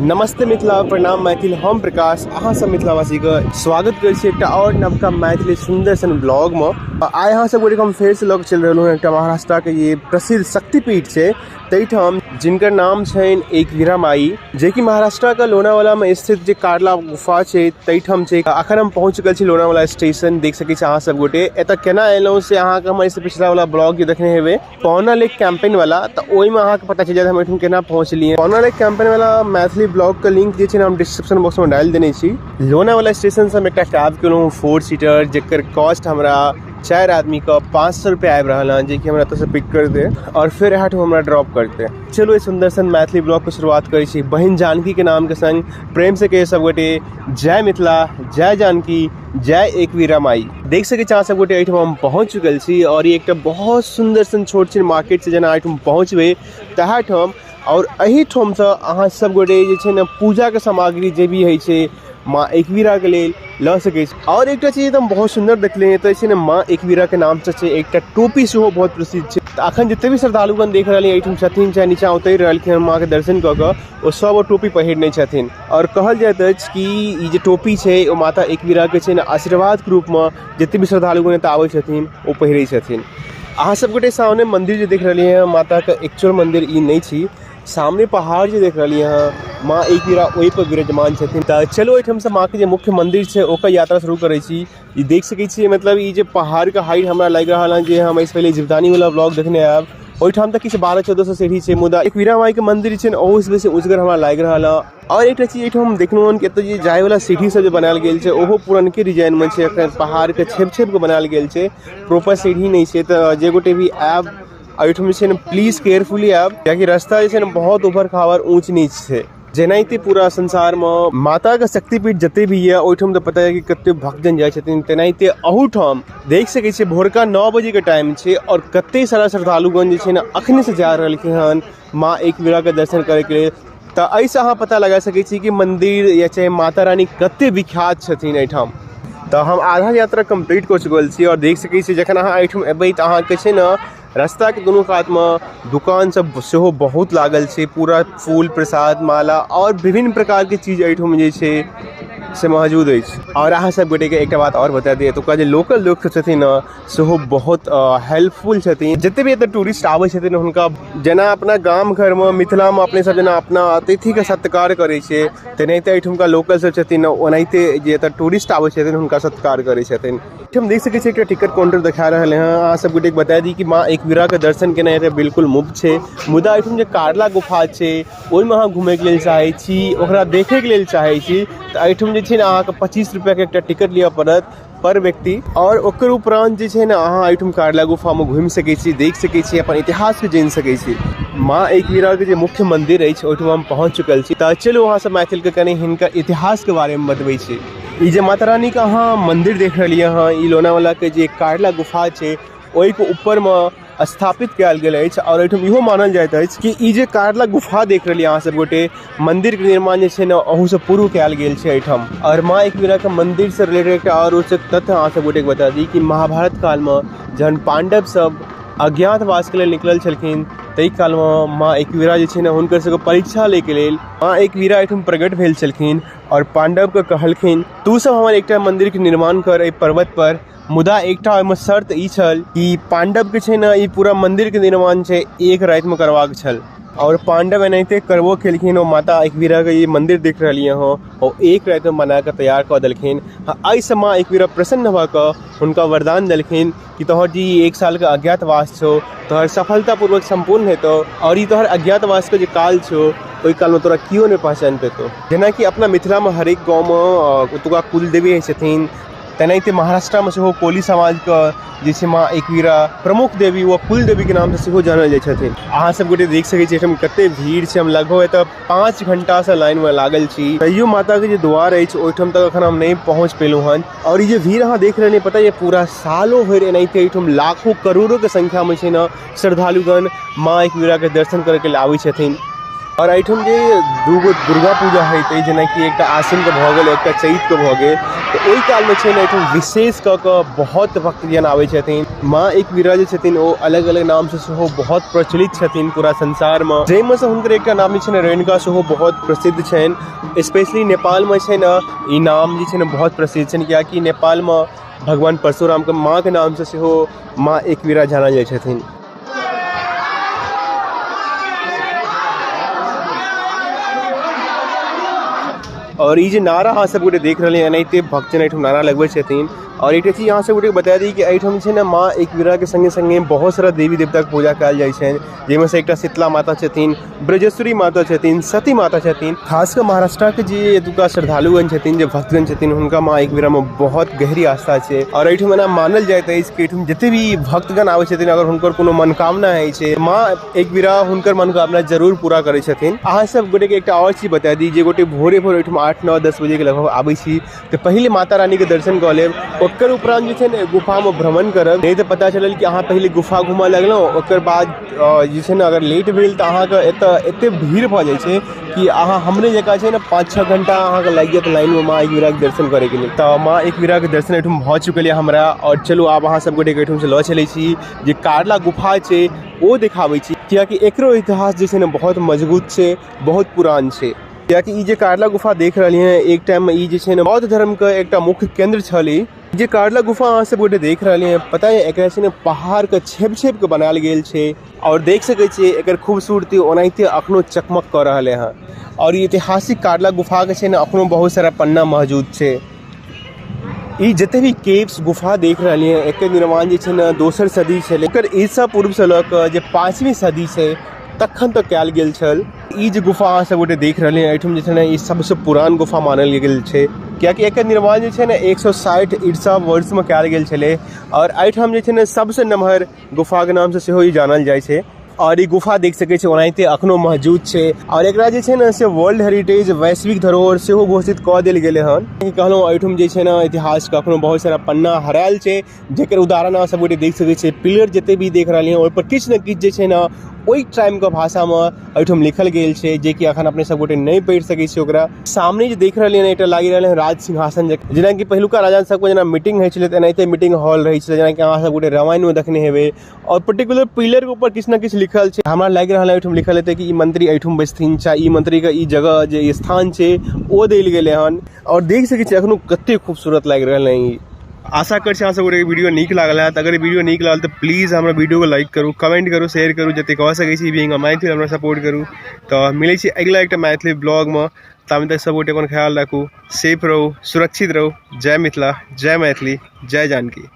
नमस्ते मिथिला, प्रणाम मैथिल। हम प्रकाश अहाँ सब मिथिलावासी के स्वागत करै छी एकटा और नवका मैथिली सुंदर सन ब्लॉग में। आइ अहाँ सब गोटे हम फेर से लग चल रहलूँ एक महाराष्ट्र के ये प्रसिद्ध शक्तिपीठ है तहीठाम जिनकर नाम छन एकवीरा माई, जे कि महाराष्ट्र का लोनावाला में स्थित जे कार्ला गुफा है तहीठाम है। अखन हम पहुँच चुकल छी लोनावाला स्टेशन। देख सके अहाँ सब गोटे एत केना एलहुँ से अहाँ के हम पिछला वाला ब्लॉग जे देखने हेबे पौना लेक कैंपेन वाला, तो ओहि में अहाँ के पता चल जाए हम एठुम केना पहुँचलिए। पौना लेक कैंपेन वाला मैथिली ब्लॉग का लिंक जे हम डिस्क्रिप्शन बॉक्स में डाल देने छी। लोनावाला स्टेशन से हम एक कैब केलहुँ 4 सीटर, जेकर कॉस्ट हमरा 4 आदमी का 500 रुपया आबि रहा है, जो हमरा से पिक कर दे और फिर यहाँ हमरा ड्रॉप करते। चलो इस सुंदर सन मैथिली ब्लॉग को शुरुआत करी छी बहन जानकी के नाम के संग। प्रेम से कहे सब गोटे जय मिथिला, जय जानकी, जय एकवीरा माई। देख सके चाह सब गोटे एहिठाम हम पहुँच चुकल छी और ये एक बहुत सुंदर सन छोट छिन मार्केट से जना एहिठाम पहुँचबे तहाँठाम और एहिठाम से अहाँ सब गोटे जे छै ने पूजा के सामग्री जे भी है छै माँ एकवीरा के लेल ल सके। और एक चीज हम बहुत सुंदर देखले तो माँ एकवीरा के नाम से एक टोपी से बहुत प्रसिद्ध है। अखन जिते भी श्रद्धालुगण देख रहे हैं चाहे नीचा उतर रहे माँ के दर्शन कऽ सब टोपी पहिरने छथिन। और कहल जाइत अछि कि जे टोपी है वो माता एकवीरा के आशीर्वाद के रूप में जिते भी श्रद्धालुगण एतऽ आबै छथिन वो पहिरै छथिन। अहाँ सब गोटे सामने मंदिर जो देख रहे हैं माता का एक्चुअल मंदिर ई नहीं छी, सामने पहाड़ जो देख रही हैं माँ एकवीरा वही पर विराजमान छथिन। तो चलो एठम से माँ के जो मुख्य मंदिर है ओकर यात्रा शुरू करे छी। ये देख सके छी मतलब ये जो पहाड़ का हाइट हमरा लग रहा है जे हम इस पहले जीवदानी वाला ब्लॉग देखने आब ओहिठाम तक किछु 1200-1400 सीढ़ी है। मुदा एकवीरा माई के मंदिर है ओहो से उजगर हमरा लग रहा है। और एक चीज एठम हम देखलहुँ कि एतऽ जे जाय वाला सीढ़ी सब जो बनायल गेल छै ओहो पुरनके डिजाइन में छै, पहाड़ के छेप के बनायल गेल छै, प्रॉपर सीढ़ी नहीं छै। तो जे गोटे भी आब एहिठाम जे छै ने प्लीज केयरफुली आब, कियाकि रास्ता जे छै ने बहुत उबड़ खाबड़ ऊंच नीच छै। जेनाहिते पूरा संसार में माता का शक्तिपीठ जते भी है ओहिठाम तो पता है कि कते भक्तजन जाय छथिन, तेनाहिते अहूठाम देख सके छी भोरका 9 बजे के टाइम छै और कते सारा श्रद्धालुगण जे छै ने अखने से जा रहलखिन हन माँ एकवीरा के दर्शन करे के लेल। तो ऐसे अहाँ पता लगा सके छी कि मंदिर या चाहे माता रानी कते विख्यात छथिन एहिठाम। तो हम आधा यात्रा कंप्लीट कर चुकल छी और देख सके छी जखन अहाँ एहिठाम एबै तो अहाँ के छै ने रास्ता के दोनों कात में दुकान सब सेहो बहुत लागल छै, पूरा फूल प्रसाद माला और विभिन्न प्रकार के चीज एहिठाम जे छै से मौजूद है। और अहाँ सब गोटे के एक बात और बता दिए तो जो लोकल लोग छथिन सेहो बहुत हेल्पफुल छथिन। जिते भी एतऽ टूरिस्ट आबै छथिन हुनका जेना अपना गाम घर में मिथिला में अपने सब जना अपना अतिथि के सत्कार करे छै, तेनाहिते एहिठुमका लोकल सब छथिन ओनाहिते जे एतऽ टूरिस्ट आबै छथिन हुनका सत्कार करे छथिन। हम देख सके छी एक टिकट काउंटर दिखा रहे हैं। अहाँ सब गोटे बता दी कि माँ एकवीरा के दर्शन केना एतऽ बिल्कुल मुफ्त है। मुदा एहिठुम जे कार्ला गुफा है ओहिमे अहाँ घूमे के लेल चाहे छी, ओकरा देखे के लेल चाहे छी तो एहिठुम जे छै ने अहाँके 25 रुपया के एकटा टिकट लिअ पड़त पर व्यक्ति। और ओकर उपरांत जे छै ने अहाँ एहिठुम कार्ला गुफा में घूमि सकै छी, देख सकै छी, अपन इतिहास के जानि सकै छी। माँ एकवीरा के जे मुख्य मंदिर अछि ओहिठुम हम पहुँच चुकल छी। तो चलो वहाँ से मैथिल के कनि हिनका इतिहास के बारे में बतबै छी। ई जे माता रानी का अहाँ मंदिर देख रही हैं ई लोनावाला के जे कार्ला गुफा है ओहि के ऊपर में स्थापित कयल गेल अछि। और एहिठाम इहो मानल जाइत अछि कि ई जे कार्ला गुफा देख रही अहाँ सब गोटे मंदिर के निर्माण जे छै ने अहू से पूर्व कयल गेल छै एहिठाम। और माँ एकवीरा के मंदिर से रिलेटेड एकटा और रोचक तथ्य अहाँ सब गोटे बता दी कि महाभारत काल में जहन पांडव सब अज्ञातवास के लेल निकलल छलखिन तई काल में माँ एकवीरा जे छै ने हुनकर सबके परीक्षा ले के लेल माँ एकवीरा एहिठाम प्रकट भेल छलखिन और पांडव के कहलखिन तू सब हमर एकटा मंदिर के निर्माण कर एहि पर्वत पर। मुदा एकटा ओहिमे शर्त ई छल कि पांडव के छै ने ई पूरा मंदिर के निर्माण छै एक रात में करबाक छल। और पांडव एनाहिते करबो केलखिन और माता एकवीरा के ये मंदिर देख रही हो और एक रात में बना के तैयार कऽ देलखिन। एहिसँ माँ एकवीरा प्रसन्न भऽ कऽ हुनका वरदान देलखिन कि तोहर जी 1 साल के अज्ञातवास छो तोहर सफलतापूर्वक संपूर्ण हेतौ और ई तोहर अज्ञातवास के जे काल छो ओहि काल में तोरा कियो नहीं पहचान पेतो। जेनाकि अपना मिथिला में हरेक गाँव में ओतुका कुलदेवी छथिन, तेनाहिते महाराष्ट्र में सेहो कोली समाज का जे छै माँ एकवीरा प्रमुख देवी व कुल देवी के नाम से सेहो जानल जाइ छथिन। अहाँ सब गोटे देख सकै छी एहिठाम कते भीड़ छै। हम लगभग एतऽ 5 घंटा से लाइन में लागल छी। तैयो माता के जे द्वार अछि ओहिठाम तक अखन हम नहीं पहुँच पेलहुँ हन। और ये भीड़ अहाँ देख रहे पता ये पूरा सालों भरि एनाहिते एहिठाम लाखों करोड़ों के संख्या में छै ने श्रद्धालुगण माँ एकवीरा के दर्शन करे के लेल आबै छथिन। और एठम जे दूगो दुर्गा पूजा होते जेना कि एक आसिन के भऽ गेल एक चैत के भऽ गेल तो ओहि काल में छै ने एठम विशेष क के बहुत भक्तजन आबै छथिन। माँ एकवीरा जे छथिन ओ अलग अलग नाम से सेहो बहुत प्रचलित छथिन पूरा संसार में, जाहिमे से हुनकर एकटा नाम जे छै ने रेणुका सेहो बहुत प्रसिद्ध छनि। स्पेशली नेपाल में छै ने ई नाम जे छै ने बहुत प्रसिद्ध छनि, कियाकि नेपाल में भगवान परशुराम के माँ के नाम से सेहो माँ एकवीरा जानल जाइ छथिन। और ये नारा अहाँ सब गोटे देख रहे हैं एनाहिते भक्तजन एठम नारा लगबै छथिन। और एक चीज यहाँ से गोटे बता दी कि एठम छै ने माँ एकवीरा के संगे संगे बहुत सारा देवी देवता के पूजा कयल जाइ छनि, जाहिमे से एकटा शीतला माता छथिन, ब्रजेश्वरी माता छथिन, सती माता छथिन। खासकर महाराष्ट्र के जे एतुका श्रद्धालुगण छथिन, जे भक्तगण छथिन, हुनका माँ एकवीरा में बहुत गहरी आस्था छै। और एठम एना मानल जाइत अछि कि एठम जते भी भक्तगण आबै छथिन अगर हुनकर कोनो मनोकामना होइ छै माँ एकवीरा हुनकर मनोकामना जरूर पूरा करै छथिन। अहाँ सब गोटे के एकटा और चीज बता दी, जे गोटे भोरे भोर एठम 8-9-10 बजे के लगभग आबै छी तो पहले माता रानी के दर्शन कऽ लेब, ओकर उपरांत जे छै ने गुफा में भ्रमण करब। नहीं तो पता चलल कि अहाँ पहले गुफा घूमऽ लगलहुँ, ओकर बाद जे छै ने अगर लेट भेल तो अहाँके एते भीड़ भऽ जाइ छै कि अहाँ हमरे जकाँ छै ने 5-6 घंटा अहाँके लागि जायत लाइन में माँ एकवीरा के दर्शन करे के लिए। तो माँ एकवीरा के दर्शन एठम भऽ चुकल है हमरा। और चलू आब अहाँ सब गोटे एठम से लऽ चलै छी जे कार्ला गुफा छै ओ दिखाबै छी, कियाकि एकरो इतिहास जे छै ने बहुत मजबूत छै, बहुत पुरान छै। कियाकि ई जे कार्ला गुफा देख रही हैं एक टाइम में ई जे छै ने बौद्ध धर्म के एकटा मुख्य केंद्र छली। जे कार्ला गुफा अहाँ सब गोटे देख रही हैं पता है एकरा छै ने पहाड़ के छेप छेप के बनायल गेल छै और देख सकै छियै एकर खूबसूरती ओनाहिते अखनो चकमक कर रहल है। और ई ऐतिहासिक कार्ला गुफा के छै ने अखनो बहुत सारा पन्ना मौजूद छै। ई जते भी केव्स गुफा देख रही हैं एकर निर्माण जे छै ने 2वीं सदी छलै, एकर ईसा पूर्व से लऽ कऽ जे 5वीं सदी छै तखन तक कयल गेल छल। ई जे गुफा अहाँ सब गोटे देख रहे हैं एठम जे छै ने ई सबसे पुरान गुफा मानल गेल छै, कियाकि एकर निर्माण जे छै ने 160 ईसा वर्ष में कयल गेल छलै। और एठम जे छै ने सबसे नमहर गुफा के नाम से सेहो ई जानल जाइ छै। और ई गुफा देख सकै छी ओनाहिते अखनो मौजूद छै और एकरा जे छै ने से वर्ल्ड हेरिटेज वैश्विक धरोहर सेहो घोषित कऽ देल गेलै हन। कहलहुँ एठम जे छै ने इतिहास के अखनो बहुत सारा पन्ना हरायल छै, जेकर उदाहरण अहाँ सब गोटे देख सकै छियै। पिलर जते भी देख रहलियै ओहि पर किछु ने किछु जे छै ने ओहि टाइम के भाषा में एठम लिखल गेल छै, जे कि अखन अपने सब गोटे नहीं पढ़ि सकै छी। ओकरा सामने जे देख रहलियै एकटा लागि रहल है राज सिंहासन, जेना कि पहिलुका राजा सबके जेना मीटिंग होइ छलै एनाहिते मीटिंग हॉल रहै छलै, जेना कि अहाँ सब गोटे रामायण में देखने हेबै। और पर्टिकुलर पिलर के ऊपर किछु ने किछु लिखल छै, हमरा लागि रहल है एठम लिखल हेतै कि ई मंत्री एठम बैसथिन, चाहे ई मंत्री के ई जगह जे स्थान छै ओ देल गेलै हन। और देख सकै छी अखनो कते खूबसूरत लागि रहल है। आशा कर छी अहाँ सब गोटे वीडियो नीक लागल है। अगर वीडियो नीक लागल तो प्लीज हमरा वीडियो को लाइक करू, कमेंट करू, शेयर करू, जते कह सकै छी भी मैथिली हमरा सपोर्ट करू। तो मिलै छी अगला एकटा मैथिली ब्लॉग में, ताबे तक सब गोटे अपन ख्याल राखू, सेफ रहू, सुरक्षित रहू। जय मिथिला, जय मैथिली, जय जानकी।